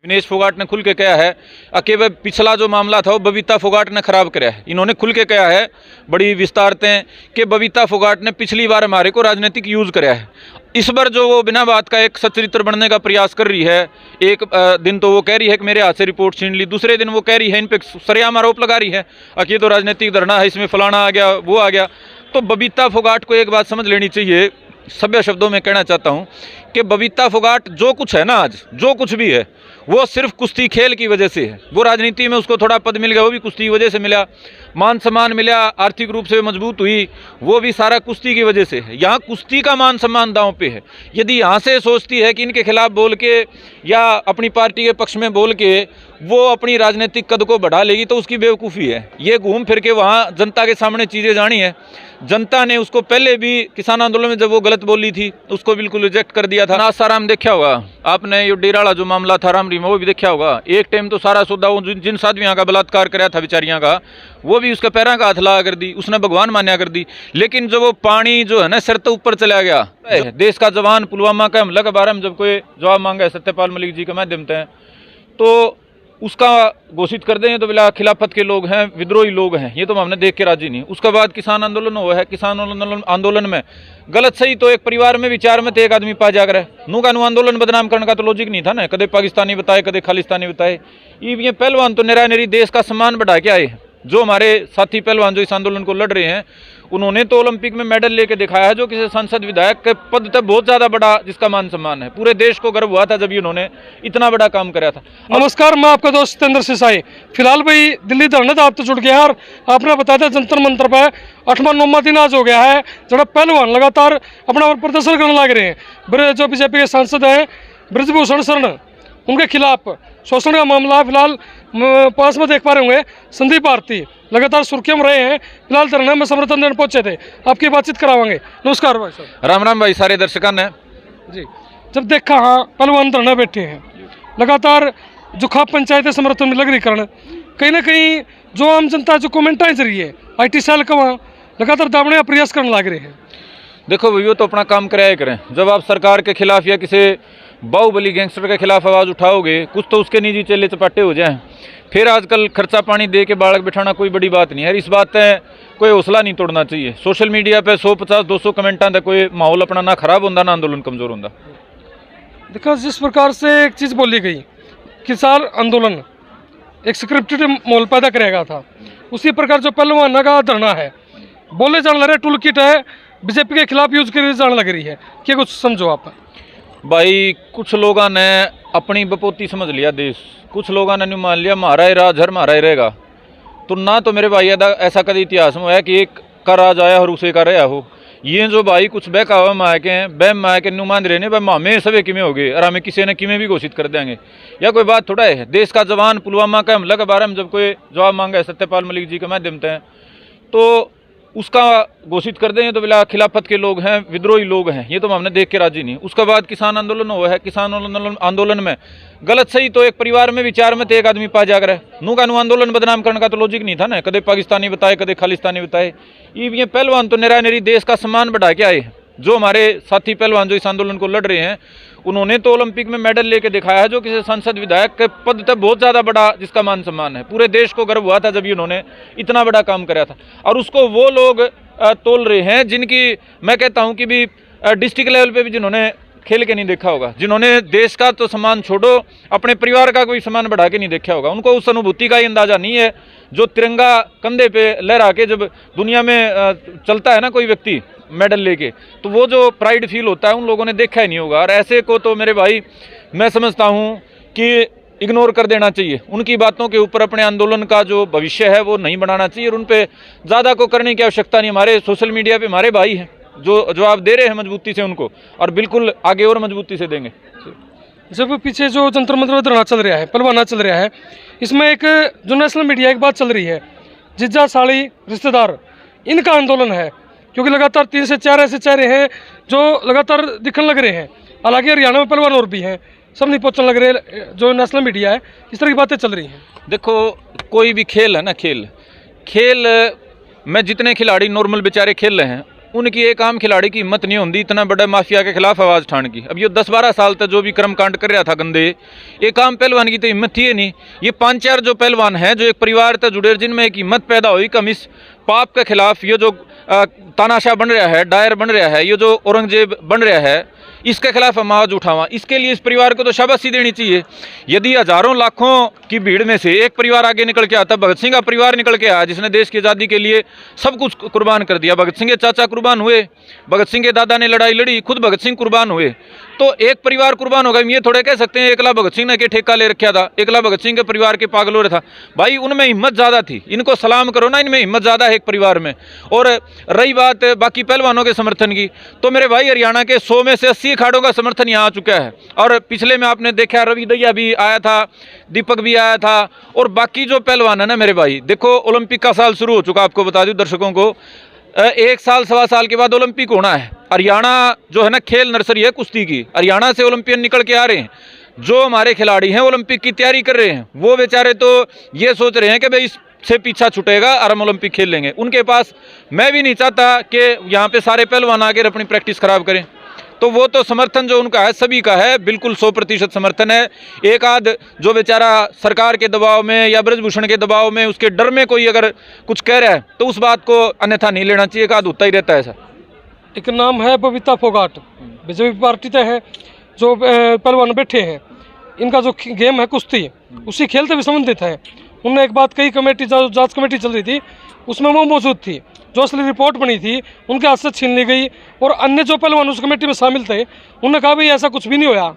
विनेश फोगाट ने खुल के कहा है कि वह पिछला जो मामला था वो बबीता फोगाट ने खराब कराया है। इन्होंने खुल के कहा है बड़ी विस्तारतें कि बबीता फोगाट ने पिछली बार हमारे को राजनीतिक यूज कराया है। इस बार जो वो बिना बात का एक सच्चरित्र बनने का प्रयास कर रही है, एक दिन तो वो कह रही है कि मेरे हाथ से रिपोर्ट छीन ली, दूसरे दिन वो कह रही है इन पे सरेआम आरोप लगा रही है कि ये तो राजनीतिक धरना है, इसमें फलाना आ गया वो आ गया। तो बबीता फोगाट को एक बात समझ लेनी चाहिए, सभ्य शब्दों में कहना चाहता हूँ कि बबीता फोगाट जो कुछ है ना, आज जो कुछ भी है वो सिर्फ कुश्ती खेल की वजह से है। वो राजनीति में उसको थोड़ा पद मिल गया, वो भी कुश्ती की वजह से मिला, मान सम्मान मिला, आर्थिक रूप से मजबूत हुई, वो भी सारा कुश्ती की वजह से है। यहाँ कुश्ती का मान सम्मान दांव पे है। यदि यहाँ से सोचती है कि इनके खिलाफ बोल के या अपनी पार्टी के पक्ष में बोल के वो अपनी राजनीतिक कद को बढ़ा लेगी तो उसकी बेवकूफ़ी है। ये घूम फिर के वहाँ जनता के सामने चीज़ें जानी है। जनता ने उसको पहले भी किसान आंदोलन में जब वो गलत बोली थी उसको बिल्कुल रिजेक्ट कर दिया था। आसाराम देखा होगा आपने, ये डेराला जो मामला था रामरी में वो भी देखा होगा। एक टाइम तो सारा सौदा वो जिन साध्वियों का बलात्कार कराया था बेचारियां का, वो भी उसके पैरों का हाथ लगा कर दी, उसने भगवान मान्या कर दी। लेकिन जब वो पानी जो है ना सिर तो ऊपर चला गया, देश का जवान पुलवामा का हमला के बारे में जब कोई जवाब मांगा है सत्यपाल मलिक जी के माध्यम से, तो उसका घोषित कर दें तो बिला खिलाफत के लोग हैं, विद्रोही लोग हैं, ये तो हमने देख के राजी नहीं। उसके बाद किसान आंदोलन हुआ है, किसान आंदोलन में गलत सही तो एक परिवार में विचार में तो एक आदमी पा जाकर है। नू का आंदोलन बदनाम करने का तो लॉजिक नहीं था ना, कदे पाकिस्तानी बताए कदे खालिस्तानी बताए। ये पहलवान तो निरा निरी देश का सम्मान बढ़ा के आए। जो हमारे साथी पहलवान जो इस आंदोलन को लड़ रहे हैं उन्होंने तो ओलंपिक में मेडल लेके दिखाया है, जो किसी सांसद विधायक के पद तक बहुत ज्यादा बड़ा जिसका मान सम्मान है। पूरे देश को गर्व हुआ था जब उन्होंने इतना बड़ा काम कराया था। नमस्कार, मैं आपका दोस्त सतेंद्र सिसाई। फिलहाल भाई दिल्ली धरने आप तो जुड़ गया है और आपने बताया था जंतर मंतर पर 8वां-9वां दिन आज हो गया है, जरा पहलवान लगातार अपना प्रदर्शन करने लग रहे हैं। जो बीजेपी के सांसद हैं ब्रजभूषण शरण, उनके खिलाफ शोषण का मामला फिलहाल पास में देख पा रहे होंगे। संदीप भारती लगातार सुर्खियों में रहे हैं, फिलहाल धरने में समर्थन देने पहुंचे थे। आपकी बातचीत करावांगे। नमस्कार भाई साहब। राम राम भाई, सारे दर्शकान है जी। जब देखा हाँ पहलवान धरना बैठे हैं, लगातार जो खाप पंचायतें समर्थन में लग रही कारण कहीं ना कहीं जो आम जनता जो कमेंट आई रही है IT सेल का वहाँ लगातार दाबने का प्रयास करने लग रहे हैं। देखो भाई, वो तो अपना काम कराया करें। जब आप सरकार के खिलाफ या किसी बाहुबली गैंगस्टर के खिलाफ आवाज़ उठाओगे, कुछ तो उसके निजी चेले चपाटे हो जाएं। फिर आजकल खर्चा पानी दे के बालक बिठाना कोई बड़ी बात नहीं है। इस बात है कोई हौसला नहीं तोड़ना चाहिए। सोशल मीडिया पे 150-200 कमेंटां तक कोई माहौल अपना ना खराब होंदा ना आंदोलन कमजोर होंदा। देखो जिस प्रकार से एक चीज़ बोली गई, किसान आंदोलन एक स्क्रिप्टेड माहौल पैदा करेगा था, उसी प्रकार जो पहलवान का धरना है बोले जाने लग रहे टूल किट है बीजेपी के खिलाफ यूज करी जाने लग रही है। क्या कुछ समझो आप भाई? कुछ लोगों ने अपनी बपोती समझ लिया देश, कुछ लोगों ने नहीं मान लिया हमारा ही राज हर हमारा ही रहेगा। तो ना तो मेरे भाई ऐसा कभी इतिहास में है कि एक का राज आया और उसे का रहा हो। ये जो भाई कुछ बहकावा माए के हैं, बह माए के नुमान रहने भाई हमें सभी किमें हो गए और हमें किसी ने किमें भी घोषित कर देंगे, या कोई बात थोड़ा है। देश का जवान पुलवामा का हमला के बारे में जब कोई जवाब मांगा है सत्यपाल मलिक जी के माध्यम से, तो उसका घोषित कर दें तो बिला खिलाफत के लोग हैं, विद्रोही लोग हैं, ये तो हमने देख के राजी नहीं। उसके बाद किसान आंदोलन हुआ है, किसान आंदोलन में गलत सही तो एक परिवार में विचार में तो एक आदमी पा जाकर है। नू का आंदोलन बदनाम करने का तो लॉजिक नहीं था ना, कदे पाकिस्तानी बताए कदे खालिस्तानी बताए। ये पहलवान तो निरा निरी देश का सम्मान बढ़ा के आए। जो हमारे साथी पहलवान जो इस आंदोलन को लड़ रहे हैं उन्होंने तो ओलंपिक में मेडल लेके दिखाया है, जो किसी सांसद विधायक के पद तक बहुत ज़्यादा बड़ा जिसका मान सम्मान है। पूरे देश को गर्व हुआ था जब उन्होंने इतना बड़ा काम कराया था। और उसको वो लोग तोल रहे हैं जिनकी मैं कहता हूं कि भी डिस्ट्रिक्ट लेवल पे भी जिन्होंने खेल के नहीं देखा होगा, जिन्होंने देश का तो सम्मान छोड़ो अपने परिवार का कोई सम्मान बढ़ा के नहीं देखा होगा, उनको उस अनुभूति का ही अंदाजा नहीं है। जो तिरंगा कंधे पे लहरा के जब दुनिया में चलता है ना कोई व्यक्ति मेडल लेके, तो वो जो प्राइड फील होता है उन लोगों ने देखा ही नहीं होगा। और ऐसे को तो मेरे भाई मैं समझता हूँ कि इग्नोर कर देना चाहिए। उनकी बातों के ऊपर अपने आंदोलन का जो भविष्य है वो नहीं बनाना चाहिए और उन पे ज़्यादा को करने की आवश्यकता नहीं। हमारे सोशल मीडिया पे हमारे भाई हैं जो जवाब दे रहे हैं मजबूती से उनको, और बिल्कुल आगे और मजबूती से देंगे। जब पीछे जो जंतर मंतर धरना चल रहा है, पहलवाना चल रहा है, इसमें एक जो नेशनल मीडिया एक बात चल रही है, जीजा साली रिश्तेदार इनका आंदोलन है, क्योंकि लगातार 3 से 4 ऐसे चेहरे हैं जो लगातार दिखने लग रहे हैं। हालांकि हरियाणा में पहलवान और भी हैं, सब नहीं पहुँचने लग रहे। जो नेशनल मीडिया है इस तरह की बातें चल रही हैं। देखो कोई भी खेल है ना, खेल में जितने खिलाड़ी नॉर्मल बेचारे खेल रहे हैं उनकी एक आम खिलाड़ी की हिम्मत नहीं होती इतना बड़ा माफिया के खिलाफ आवाज़ उठाने की। अब ये 10-12 साल तक जो भी कर्मकांड कर रहा था गंदे, एक आम पहलवान की तो हिम्मत थी नहीं। ये 5-4 जो पहलवान हैं जो एक परिवार तक जुड़े, जिनमें एक हिम्मत पैदा हुई कि हम इस पाप के खिलाफ, ये जो तानाशाह बन रहा है, डायर बन रहा है, ये जो औरंगजेब बन रहा है, इसके खिलाफ हम आवाज उठावा। इसके लिए इस परिवार को तो शाबाशी देनी चाहिए। यदि हजारों लाखों की भीड़ में से एक परिवार आगे निकल के आता, भगत सिंह का परिवार निकल के आया जिसने देश की आज़ादी के लिए सब कुछ कुर्बान कर दिया। भगत सिंह के चाचा कुर्बान हुए, भगत सिंह के दादा ने लड़ाई लड़ी, खुद भगत सिंह कुर्बान हुए, तो एक परिवार कुर्बान हो गया। ये थोड़े कह सकते हैं एकला भगत सिंह ने के ठेका ले रखा था, एकला भगत सिंह के परिवार के पागल हो रहा था। भाई उनमें हिम्मत ज़्यादा थी, इनको सलाम करो ना, इनमें हिम्मत ज़्यादा है एक परिवार में। और रही बात बाकी पहलवानों के समर्थन की, तो मेरे भाई हरियाणा के 100 में से 80 अखाड़ों का समर्थन यहाँ आ चुका है। और पिछले में आपने देखा रवि दहिया भी आया था, दीपक भी आया था, और बाकी जो पहलवान है ना मेरे भाई, देखो ओलंपिक का साल शुरू हो चुका, आपको बता दूं दर्शकों को, 1 साल 1.25 साल के बाद ओलंपिक होना है। हरियाणा जो है ना खेल नर्सरी है कुश्ती की, हरियाणा से ओलंपियन निकल के आ रहे हैं। जो हमारे खिलाड़ी हैं ओलंपिक की तैयारी कर रहे हैं, वो बेचारे तो ये सोच रहे हैं कि भाई से पीछा छूटेगा और हम ओलंपिक खेल लेंगे। उनके पास, मैं भी नहीं चाहता कि यहाँ पे सारे पहलवान आकर अपनी प्रैक्टिस खराब करें, तो वो तो समर्थन जो उनका है सभी का है, बिल्कुल 100% समर्थन है। एक आध जो बेचारा सरकार के दबाव में या ब्रजभूषण के दबाव में, उसके डर में कोई अगर कुछ कह रहा है तो उस बात को अन्यथा नहीं लेना चाहिए, एक आध होता ही रहता है ऐसा। एक नाम है बबीता फोगाट, बीजेपी पार्टी तय है, जो पहलवान बैठे हैं, इनका जो गेम है कुश्ती, उसी खेल से भी संबंधित है। उन्होंने एक बात कही, कमेटी जांच कमेटी चल रही थी उसमें वो मौजूद थी, जो असली रिपोर्ट बनी थी उनके हाथ से छीन ली गई, और अन्य जो पहलवान उस कमेटी में शामिल थे उन्होंने कहा भाई ऐसा कुछ भी नहीं होया।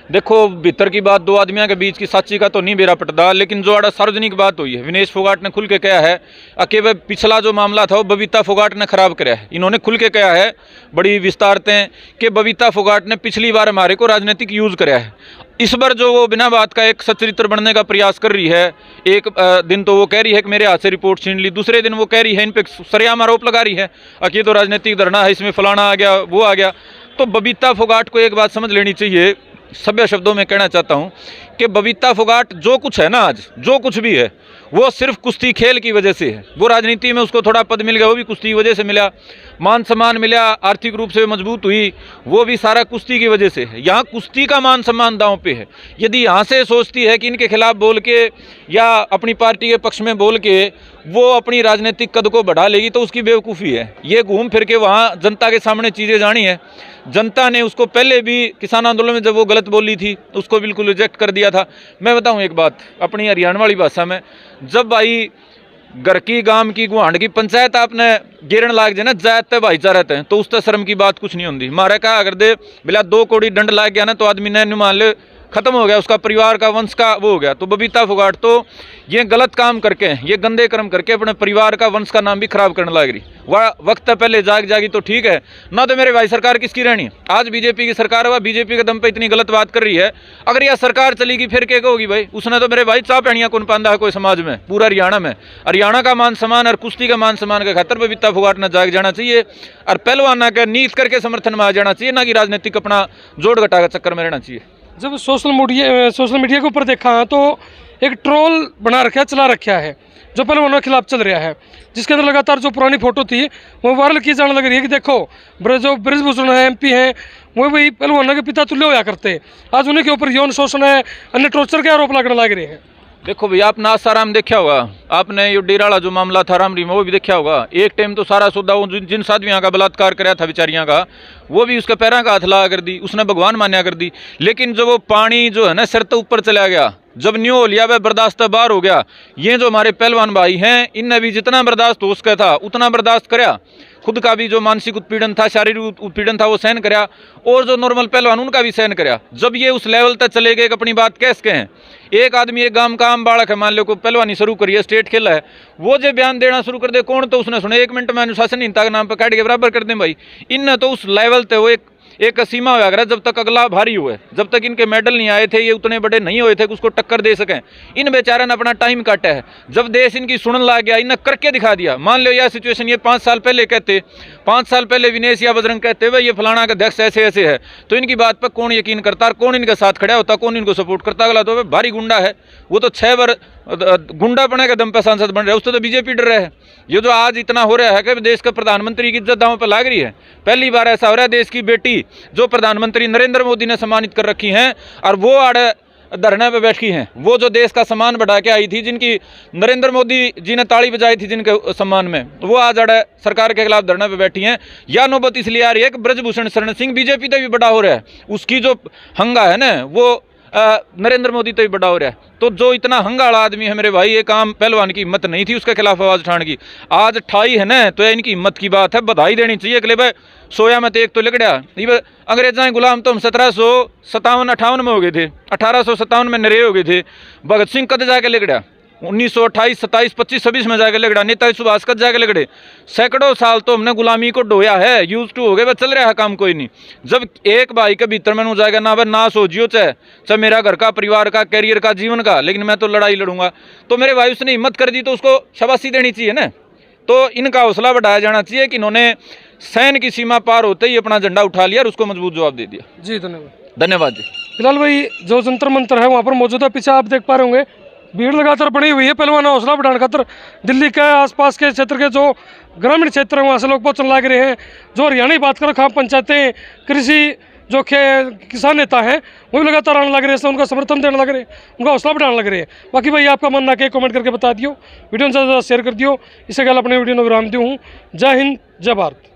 देखो भीतर की बात दो आदमियों के बीच की सच्ची का तो नहीं बेरा पटदा, लेकिन जो आड़ा सार्वजनिक बात हुई है, विनेश फोगाट ने खुल के कहा है कि वह पिछला जो मामला था वो बबीता फोगाट ने खराब कराया है। इन्होंने खुल के कहा है बड़ी विस्तारते कि बबीता फोगाट ने पिछली बार हमारे को राजनीतिक यूज कराया है। इस बार जो वो बिना बात का एक सच्चरित्र बनने का प्रयास कर रही है, एक दिन तो वो कह रही है कि मेरे हाथ से रिपोर्ट छीन ली, दूसरे दिन वो कह रही है इन पे सरेआम आरोप लगा रही है कि तो राजनीतिक धरना है, इसमें फलाना आ गया वो आ गया। तो बबीता फोगाट को एक बात समझ लेनी चाहिए, सभ्य शब्दों में कहना चाहता हूं कि बबीता फोगाट जो कुछ है ना आज, जो कुछ भी है, वो सिर्फ कुश्ती खेल की वजह से है। वो राजनीति में उसको थोड़ा पद मिल गया, वो भी कुश्ती की वजह से मिला, मान सम्मान मिला, आर्थिक रूप से मजबूत हुई, वो भी सारा कुश्ती की वजह से है। यहाँ कुश्ती का मान सम्मान दांव पे है। यदि यहाँ से सोचती है कि इनके खिलाफ बोल के या अपनी पार्टी के पक्ष में बोल के वो अपनी राजनीतिक कद को बढ़ा लेगी तो उसकी बेवकूफ़ी है। ये घूम फिर के वहाँ जनता के सामने चीज़ें जानी है। जनता ने उसको पहले भी किसान आंदोलन में जब वो गलत बोली थी उसको बिल्कुल रिजेक्ट कर दिया था। मैं बताऊं एक बात अपनी हरियाणा वाली भाषा में, जब भाई घर की गांव की गुहांड की पंचायत आपने गिरन लाग जाए ना जायत भाईचारा है, तो उस तरह शर्म की बात कुछ नहीं होती। मारे कहा अगर दे बिला 2 कौड़ी दंड लाग गया ना तो आदमी ने मान ले खत्म हो गया, उसका परिवार का वंश का वो हो गया। तो बबीता फोगाट तो ये गलत काम करके, ये गंदे कर्म करके अपने परिवार का वंश का नाम भी खराब करने लग रही। वह वक्त पहले जागी तो ठीक है ना, तो मेरे भाई सरकार किसकी रहनी है? आज बीजेपी की सरकार है, वह बीजेपी के दम पे इतनी गलत बात कर रही है। अगर यह सरकार चलेगी फिर क्या कहोगी भाई? उसने तो मेरे भाई चाह पहनिया कौन पांदा है कोई समाज में, पूरा हरियाणा में। हरियाणा का मान सम्मान और कुश्ती का मान सम्मान के खातर बबीता फोगाट ने जाग जाना चाहिए और पहलवाना का नीत करके समर्थन में आ जाना चाहिए, ना कि राजनीतिक अपना जोड़ घटा के चक्कर में रहना चाहिए। जब सोशल मीडिया के ऊपर देखा तो एक ट्रोल बना रखा है, चला रखा है, जो पहलवानों के खिलाफ चल रहा है, जिसके अंदर लगातार जो पुरानी फोटो थी वो वायरल की जाने लग रही है कि देखो जो ब्रजभूषण है MP है वो भी पहलवानों के पिता तुल्य होया करते, आज उन्हीं के ऊपर यौन शोषण है, अन्य टॉर्चर के आरोप लगने लग रहे हैं। देखो भैया आपने आसाराम देखा होगा, आपने ये डेराला जो मामला था रामरी में वो भी देखा होगा। एक टाइम तो सारा सौदा वो जिन साध्वियों का बलात्कार कराया था बेचारियां का, वो भी उसके पैरों का हाथ लगा कर दी, उसने भगवान मान्या कर दी। लेकिन जब वो पानी जो है ना सिर तो ऊपर चला गया, जब न्यू हो लिया वह बर्दाश्त बाहर हो गया। ये जो हमारे पहलवान भाई हैं इनने भी जितना बर्दाश्त हो सका था उतना बर्दाश्त कराया, खुद का भी जो मानसिक उत्पीड़न था, शारीरिक उत्पीड़न था वो सहन कराया, और जो नॉर्मल पहलवान उनका भी सहन कराया। जब ये उस लेवल तक चले गए अपनी बात कैसे कहें, एक आदमी एक गांव का आम बालक है, मान लो को पहलवानी शुरू करिए, स्टेट खेला है, वो जो बयान देना शुरू कर दे कौन तो उसने सुने 1 मिनट में अनुशासनहीनता के नाम पर काट के बराबर कर दें भाई। इन तो उस लेवल पे वो एक सीमा हुआ कर जब तक अगला भारी हुए, जब तक इनके मेडल नहीं आए थे, ये उतने बड़े नहीं हुए थे कि उसको टक्कर दे सकें। इन बेचारों ने अपना टाइम काटा है। जब देश इनकी सुनने लग गया, इन्हें करके दिखा दिया। मान लो यह सिचुएशन ये 5 साल पहले कहते, 5 साल पहले विनेश या बजरंग कहते भाई ये फलाना का अध्यक्ष ऐसे ऐसे है, तो इनकी बात पर कौन यकीन करता और कौन इनके साथ खड़ा होता, कौन इनको सपोर्ट करता। अगला तो भारी गुंडा है, वो तो 6 बार गुंडा बने के दम पे सांसद बन रहे हैं, उससे तो बीजेपी डर रहा है। ये जो आज इतना हो रहा है कि देश के प्रधानमंत्री की इज्जत दांव पर लाग रही है। पहली बार ऐसा हो रहा है, देश की बेटी जो प्रधानमंत्री नरेंद्र मोदी ने सम्मानित कर रखी हैं और वो आड़े धरने पे बैठी हैं, वो जो देश का सम्मान बढ़ा के आई थी, जिनकी नरेंद्र मोदी जी ने ताली बजाई थी जिनके सम्मान में, वो आज अड़े सरकार के खिलाफ धरने पे बैठी हैं। या नौबत इसलिए आ रही है कि ब्रजभूषण शरण सिंह बीजेपी तो भी बड़ा हो रहा है, उसकी जो हंगा है ना वो नरेंद्र मोदी तो भी बड़ा हो रहा है। तो जो इतना हंगा वाला आदमी है मेरे भाई, ये काम पहलवान की हिम्मत नहीं थी उसके खिलाफ आवाज उठाने की, आज ठाई है ना, तो इनकी हिम्मत की बात है, बधाई देनी चाहिए। अगले भाई सोया में तो एक तो लिगड़िया, अंग्रेजा गुलाम तो हम 1757-58 में हो गए थे, 1857 में नरे हो गए थे। भगत सिंह कद जाके लिगड़ा, 1928, 27, 25, 26 में जाके लगड़ा। नेताजी सुभाष कद जाके लगड़े। सैकड़ों साल तो हमने गुलामी को ढोया है, यूज टू हो गए, बस चल रहा है काम कोई नहीं। जब एक भाई के भीतर में जाएगा ना, ना सोचियो चाहे मेरा घर का, परिवार का, कैरियर का, जीवन का, लेकिन मैं तो लड़ाई लड़ूंगा। तो मेरे भाई उसने हिम्मत कर दी तो उसको शाबाशी देनी चाहिए ना। तो इनका हौसला बढ़ाया जाना चाहिए कि इन्होंने सैन की सीमा पार होते ही अपना झंडा उठा लिया और उसको मजबूत जवाब दे दिया। जी धन्यवाद। धन्यवाद जी। फिलहाल भाई जो जंतर मंतर है वहाँ पर मौजूदा पीछे आप देख पा रहे होंगे, भीड़ लगातार बनी हुई है। पहलवान हौसला बढ़ाने खातर दिल्ली के आसपास के क्षेत्र के जो ग्रामीण क्षेत्र है वहाँ से लोग पहुँचने लग रहे हैं। जो हरियाणा की बात करें, खाप पंचायतें, कृषि जो किसान नेता हैं वो भी लगातार आने लग रहे हैं, उनका समर्थन देने लग रहे हैं, उनका हौसला बढ़ाने लग रहे हैं। बाकी भाई आपका मानना क्या, कमेंट करके बता दियो, वीडियो ज़्यादा शेयर कर दियो। इससे कल अपने वीडियो में विराम दूँ। जय हिंद, जय भारत।